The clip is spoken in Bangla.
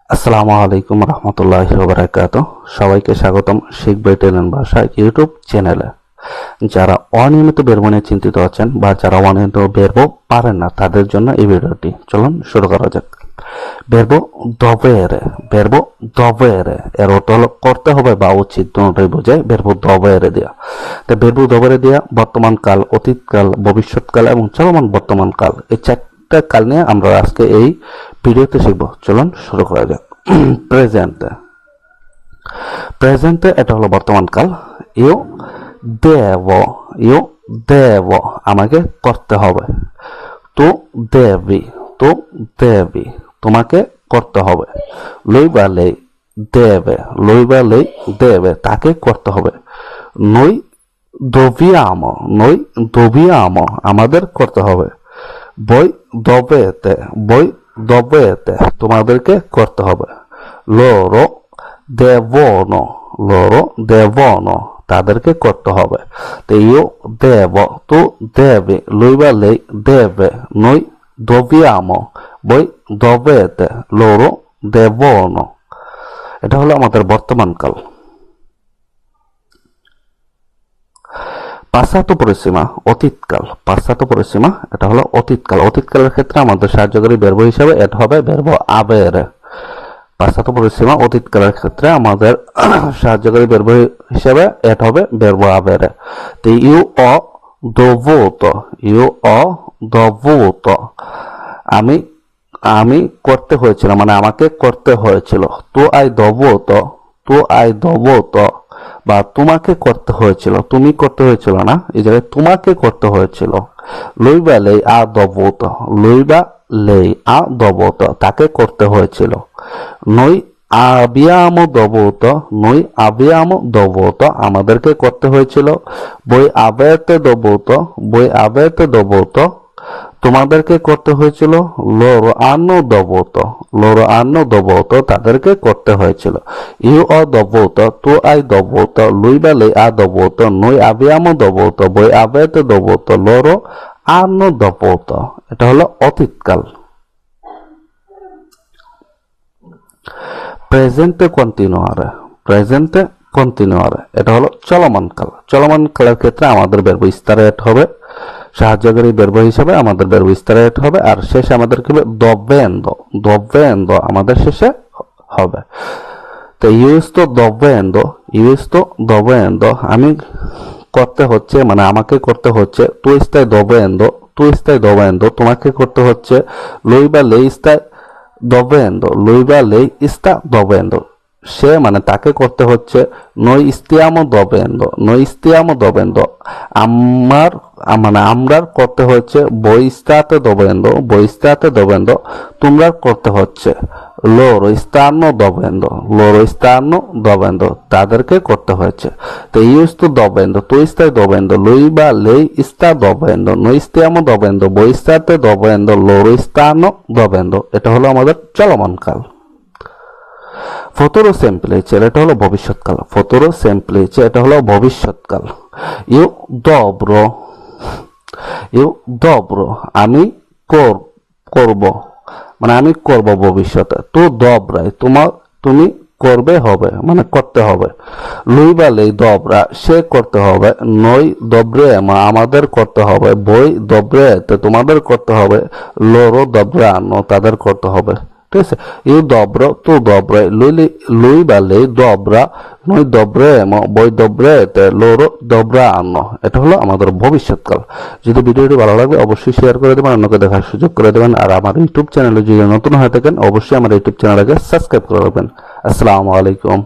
আসসালামু আলাইকুম রহমতুল্লাহি ওয়া বারাকাতুহু। সবাইকে স্বাগতম শিখবে ইটালিয়ান ভাষা ইউটিউব চ্যানেলে। যারা অনিয়মিত বেরবো নিয়ে চিন্তিত আছেন বা যারা অনিয়মিত বেরবো পারেন না তাদের জন্য এই ভিডিওটি। চলুন শুরু করা যাক। বেরবো দভেরে, বেরবো দভেরে এর অর্থ হলো করতে হবে বা উচিত, দুটোই বোঝায় বেরবো দভেরে দেয়া। তো বেরবো দভেরে দেয়া বর্তমান কাল, অতীতকাল, ভবিষ্যৎকাল এবং চলমান বর্তমান কাল, এই চারটা কাল নিয়ে আমরা আজকে এই ভিডিওতে শিখব। চলুন শুরু করা যাক। প্রেজেন্টে, প্রেজেন্টে এটা হলো বর্তমান কাল। ইউ দেব, ইউ দেব আমাকে করতে হবে। তু দেবি, তু দেবি তোমাকে করতে হবে। লই বা লেই দেবে, লই বা লেই দেবে তাকে করতে হবে। নই দবিয়ামো, নই দবিয়ামো আমাদের করতে হবে। বই দবেতে, বই দবেতে তোমাদেরকে করতে হবে। লোরো দেবনো, লোরো দেবনো তাদেরকে করতে হবে। তো ইউ দেব, তু দেবি, লইবা লেই দেবে, নই দবিয়ামো, বই দবেতে, লোরো দেবনো। এটা হলো আমাদের বর্তমান কাল। পাশ্চাত্য পরিসীমা অতীতকাল, পাশ্চাত্য পরিসীমা এটা হলো অতীতকাল। অতীতকালের ক্ষেত্রে আমাদের সাহায্যকারী ভার্ব হিসাবে এড হবে ভার্ব আবেরে। পাশ্চাত্য পরিসীমা অতীতকালের ক্ষেত্রে আমাদের সাহায্যকারী ভার্ব হিসাবে এড হবে ভার্ব আবেরে। তো ইউ অ দভূত, ইউ অ দভূত আমি আমি করতে হয়েছিল, মানে আমাকে করতে হয়েছিল। তো আই দভূত, তো আই দভূত বা তোমাকে করতে হয়েছিল, তুমি করতে হয়েছিল না, এই জায়গায় তোমাকে করতে হয়েছিল। লইবা লেই আ দভূত, লইবা লেই আ দভূত তাকে করতে হয়েছিল। নই আবিয়ামো দভূত, নই আবিয়ামো দভূত আমাদেরকে করতে হয়েছিল। বই আবেতে দভূত, বই আবেতে দভূত তোমাদেরকে করতে হয়েছিল। লোরো আনো দভূত, লোরো আনো দভূত তাদেরকে করতে হয়েছিল। ইউ অ দভূত, তু আই দভূত, লুইবা লেই আ দভূত, নই আবিয়ামো দভূত, বই আবেতে দভূত, লোরো আনো দভূত। এটা হলো অতীতকাল। প্রেজেন্টে কন্টিনিউয়ারে, প্রেজেন্টে কন্টিনিউয়ারে এটা হলো চলমান কাল। চলমান কালের ক্ষেত্রে আমাদের ভার্ব স্থারে এড হবে, সাহায্যকারী ভার্ব হিসাবে আমাদের ভার্ব স্থারে এড হবে, আর শেষে আমাদের কি হবে দভেন্দো, দভেন্দো আমাদের শেষে হবে। তো ইউজ তো দভেন্দো, ইউজ তো দভেন্দো আমি করতে হচ্ছে, মানে আমাকে করতে হচ্ছে। তু স্থায় দভেন্দো, তু স্থায় দভেন্দো তোমাকে করতে হচ্ছে। লইবা লেই স্থায় দভেন্দো, লইবা লেই ইস্তা দভেন্দো সে মানে তাকে করতে হচ্ছে। নই ইস্তিয়ামো দভেন্দো, নই ইস্তিয়ামো দভেন্দো আমার মানে আমরার করতে হচ্ছে। বই ইস্তাতে দভেন্দো, বই ইস্তাতে দভেন্দো তোমরা করতে হচ্ছে। লোরো ইস্তানো দভেন্দো, লোরো ইস্তানো দভেন্দো তাদেরকে করতে হয়েছে। তো ইউজ তো দভেন্দো, তো ইস্তায় দভেন্দো, লইবা লেই ইস্তা দভেন্দো, নই ইস্তিয়ামো দভেন্দো, বই ইস্তাতে দভেন্দো, লোরো ইস্তানো দভেন্দো। এটা হলো আমাদের চলমান কাল। ফতোরো সেম্পলিচে এটা হলো ভবিষ্যৎকাল। ফতোরো সেম্পলিচে এটা হলো ভবিষ্যৎকাল। ইউ দব্রো, ইউ দব্রো আমি করব, মানে আমি করব ভবিষ্যতে। তো দবরাই তুমি করবে হবে, মানে করতে হবে। লুইবা লেই দবরা সে করতে হবে। নই দব্রে আমাদের করতে হবে। বই দব্রে তোমাদের করতে হবে। লোরো দব্রা তাদের করতে হবে। ঠিক আছে, ইউ দব্র তু দব্রে, লুই বা লেই দব্রা, নই দব্রে বই দব্রে লোরো দব্রা আনো। এটা হলো আমাদের ভবিষ্যৎকাল। যদি ভিডিওটি ভালো লাগে অবশ্যই শেয়ার করে দেবেন, অন্যকে দেখার সুযোগ করে দেবেন। আর আমার ইউটিউব চ্যানেলে যদি নতুন হয়ে থাকেন অবশ্যই আমার ইউটিউব চ্যানেলকে সাবস্ক্রাইব করে রাখবেন। আসসালামু আলাইকুম।